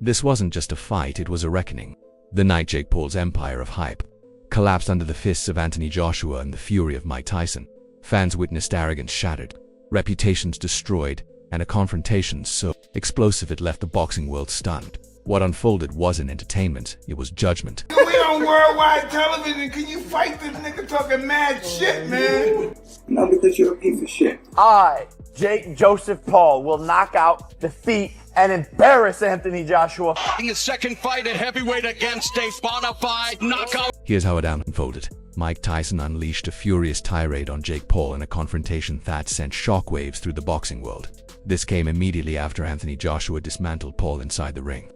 This wasn't just a fight, it was a reckoning. The night Jake Paul's empire of hype collapsed under the fists of Anthony Joshua and the fury of Mike Tyson, fans witnessed arrogance shattered, reputations destroyed, and a confrontation so explosive it left the boxing world stunned. What unfolded wasn't entertainment, it was judgment. We on worldwide television, can you fight this nigga talking mad shit, man? No, because you're a piece of shit. I, Jake Joseph Paul, will knock out, defeat, and embarrass Anthony Joshua. His second fight at heavyweight against a bona fide knockout. Here's how it unfolded. Mike Tyson unleashed a furious tirade on Jake Paul in a confrontation that sent shockwaves through the boxing world. This came immediately after Anthony Joshua dismantled Paul inside the ring.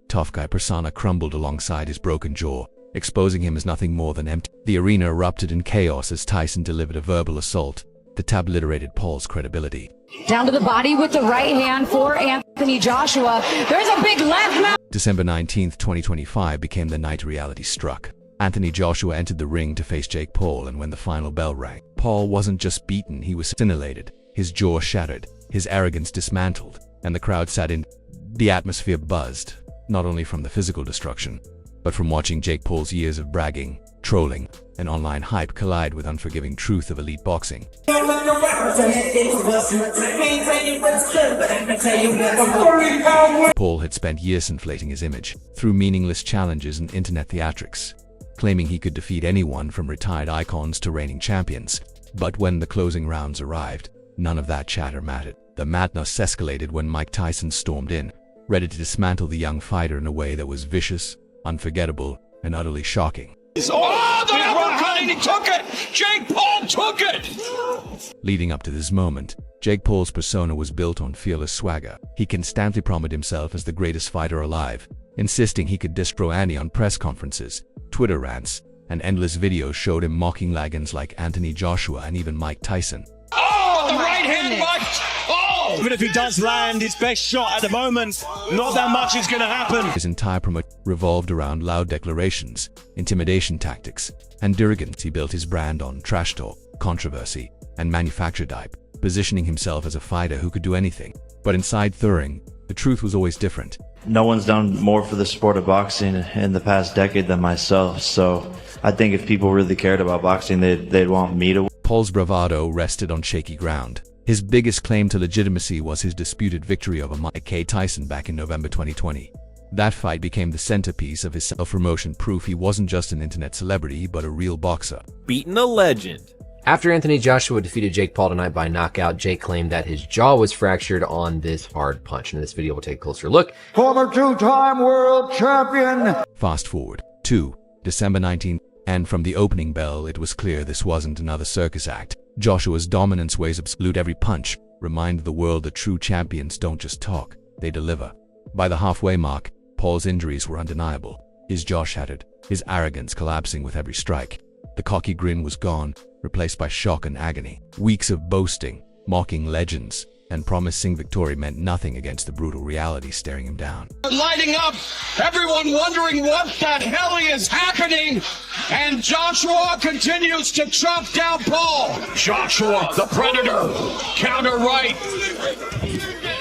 Tough guy persona crumbled alongside his broken jaw, exposing him as nothing more than empty. The arena erupted in chaos as Tyson delivered a verbal assault that obliterated Paul's credibility. Down to the body with the right hand for Anthony Joshua. There's a big left now. December 19th, 2025 became the night reality struck. Anthony Joshua entered the ring to face Jake Paul, and when the final bell rang, Paul wasn't just beaten, he was scintillated, his jaw shattered, his arrogance dismantled, and the crowd sat in. The atmosphere buzzed, not only from the physical destruction, but from watching Jake Paul's years of bragging, trolling, and online hype collide with unforgiving truth of elite boxing. Paul had spent years inflating his image through meaningless challenges and internet theatrics, claiming he could defeat anyone from retired icons to reigning champions. But when the closing rounds arrived, none of that chatter mattered. The madness escalated when Mike Tyson stormed in, ready to dismantle the young fighter in a way that was vicious, unforgettable, and utterly shocking. Oh, the uppercut, and he took it! Jake Paul took it! Leading up to this moment, Jake Paul's persona was built on fearless swagger. He constantly promoted himself as the greatest fighter alive, insisting he could destroy any on press conferences. Twitter rants and endless videos showed him mocking legends like Anthony Joshua and even Mike Tyson. Oh, the right hand, Mike! Oh! Even if he does land his best shot at the moment, not that much is going to happen. His entire promotion revolved around loud declarations, intimidation tactics, and arrogance. He built his brand on trash talk, controversy, and manufactured hype, positioning himself as a fighter who could do anything. But inside Thuring, the truth was always different. No one's done more for the sport of boxing in the past decade than myself, so I think if people really cared about boxing, they'd want me to. Paul's bravado rested on shaky ground. His biggest claim to legitimacy was his disputed victory over Mike Tyson back in November 2020. That fight became the centerpiece of his self-promotion, proof he wasn't just an internet celebrity, but a real boxer. Beating a legend. After Anthony Joshua defeated Jake Paul tonight by knockout, Jake claimed that his jaw was fractured on this hard punch. And in this video, we'll take a closer look. Former two-time world champion. Fast forward to December 19th, and from the opening bell, it was clear this wasn't another circus act. Joshua's dominance weighs absolute every punch, reminded the world that true champions don't just talk, they deliver. By the halfway mark, Paul's injuries were undeniable. His jaw shattered, his arrogance collapsing with every strike. The cocky grin was gone, replaced by shock and agony. Weeks of boasting, mocking legends, and promising victory meant nothing against the brutal reality staring him down. Lighting up, everyone wondering what the hell is happening, and Joshua continues to chop down Paul. Joshua, the predator, counter right.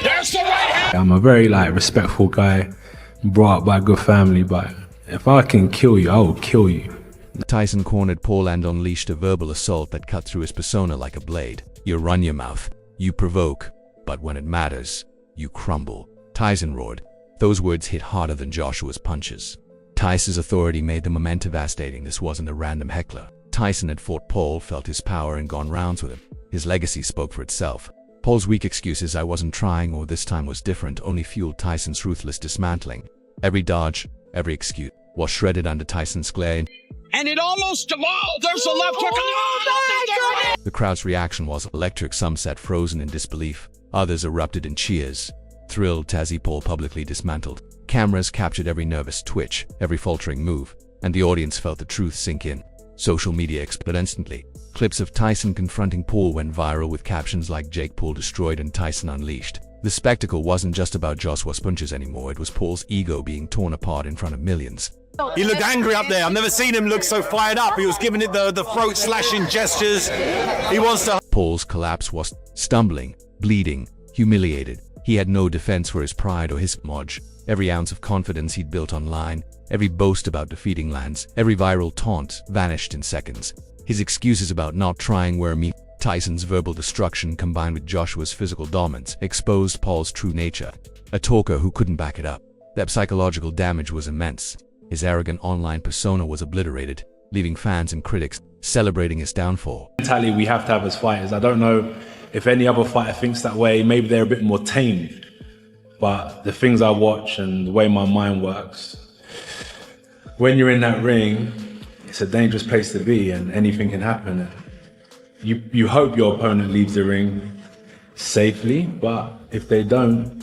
There's the right hand. I'm a very respectful guy, brought up by a good family, but if I can kill you, I will kill you. Tyson cornered Paul and unleashed a verbal assault that cut through his persona like a blade. You run your mouth, you provoke, but when it matters, you crumble. Tyson roared. Those words hit harder than Joshua's punches. Tyson's authority made the moment devastating. This wasn't a random heckler. Tyson had fought Paul, felt his power, and gone rounds with him. His legacy spoke for itself. Paul's weak excuses, "I wasn't trying," or "this time was different," only fueled Tyson's ruthless dismantling. Every dodge, every excuse was shredded under Tyson's glare. And it almost, oh, there's a left hook. Oh, the crowd's reaction was electric. Some sat frozen in disbelief. Others erupted in cheers, thrilled as Paul publicly dismantled. Cameras captured every nervous twitch, every faltering move, and the audience felt the truth sink in. Social media exploded instantly. Clips of Tyson confronting Paul went viral with captions like "Jake Paul destroyed" and "Tyson unleashed." The spectacle wasn't just about Joshua's punches anymore, it was Paul's ego being torn apart in front of millions. He looked angry up there. I've never seen him look so fired up. He was giving it the throat-slashing gestures. He wants to... Paul's collapse was stumbling, bleeding, humiliated. He had no defense for his pride or his image. Every ounce of confidence he'd built online, every boast about defeating Lance, every viral taunt vanished in seconds. His excuses about not trying were Mike Tyson's verbal destruction combined with Joshua's physical dominance exposed Paul's true nature, a talker who couldn't back it up. That psychological damage was immense. His arrogant online persona was obliterated, leaving fans and critics celebrating his downfall. Mentality we have to have as fighters. I don't know if any other fighter thinks that way. Maybe they're a bit more tamed. But the things I watch and the way my mind works, when you're in that ring, it's a dangerous place to be and anything can happen. You hope your opponent leaves the ring safely, but if they don't,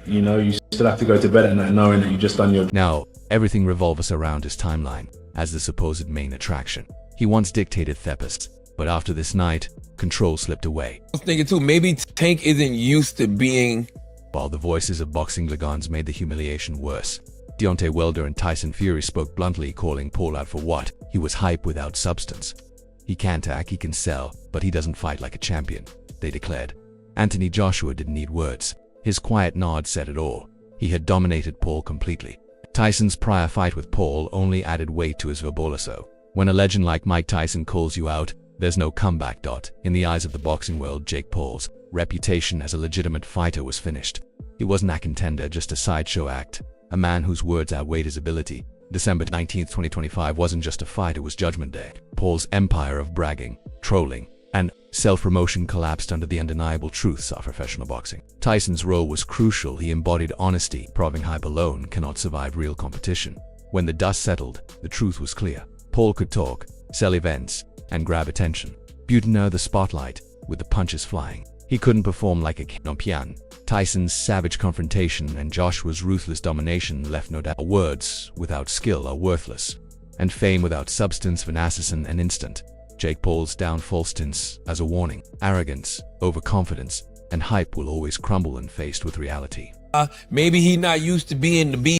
you still have to go to bed at night knowing that you just done your... Now, everything revolves around his timeline as the supposed main attraction. He once dictated Thepis, but after this night, control slipped away. I was thinking too, maybe Tank isn't used to being... While the voices of boxing legends made the humiliation worse, Deontay Wilder and Tyson Fury spoke bluntly, calling Paul out for what? He was hype without substance. He can attack, he can sell, but he doesn't fight like a champion, they declared. Anthony Joshua didn't need words. His quiet nod said it all. He had dominated Paul completely. Tyson's prior fight with Paul only added weight to his verbolaso. When a legend like Mike Tyson calls you out, there's no comeback. In the eyes of the boxing world, Jake Paul's reputation as a legitimate fighter was finished. He wasn't a contender, just a sideshow act, a man whose words outweighed his ability. December 19, 2025 wasn't just a fight, it was Judgment Day. Paul's empire of bragging, trolling, and self-promotion collapsed under the undeniable truths of professional boxing. Tyson's role was crucial. He embodied honesty, proving hype alone cannot survive real competition. When the dust settled, the truth was clear. Paul could talk, sell events, and grab attention. Butner the spotlight, with the punches flying. He couldn't perform like a champion. Tyson's savage confrontation and Joshua's ruthless domination left no doubt. Words without skill are worthless, and fame without substance an assassin an instant. Jake Paul's downfall stands as a warning. Arrogance, overconfidence, and hype will always crumble when faced with reality. Maybe he's not used to being the beast.